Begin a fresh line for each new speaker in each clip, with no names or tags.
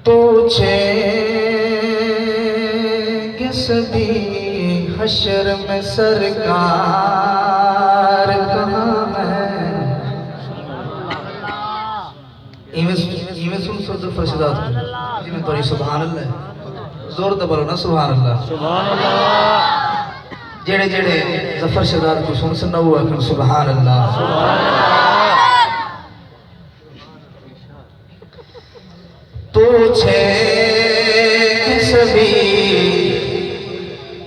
पूछेंगे सभी हशर में सरकार कहाँ है। इवें सुन सुन फरशदात जिमें तोरी सुभान अल्लाह जोर तो बोलो ना सुभान अल्लाह। जेड़े जेड़े जफर शदाद को सुन सुना हुआ फिर सुभान अल्लाह। पूछे सभी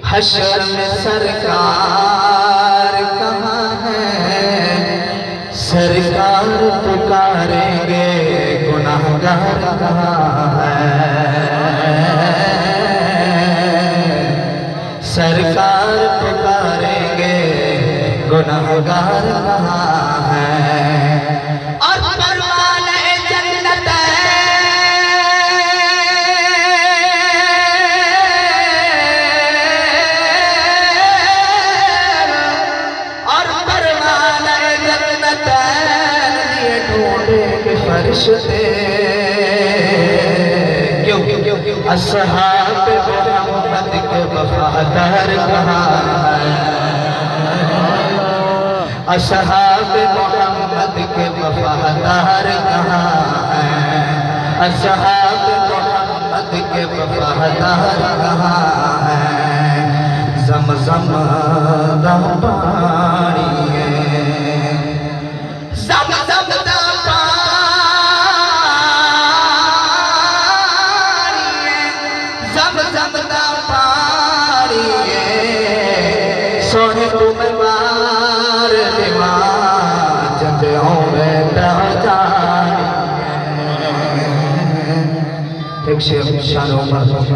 हशर में सरकार कहाँ है। सरकार पुकारेंगे गुनाहगार कहाँ है। सरकार पुकारेंगे गुनाहगार कहाँ है। और परवाने जन्नत और परवाने जन्नत लिए ढूंढेंगे फरिश्ते। क्यों अस्हाब मोहम्मद के वफादार कहाँ है। अस्हाब मोहम्मद के वफादार कहाँ है। अस्हाब मोहम्मद के वफादार कहाँ है। ज़मज़म दा पानी है। ज़मज़म दा ज़मज़म दा पानी है। सोने को मार दीवार जंदों में जानी है। एक शेर शान उमर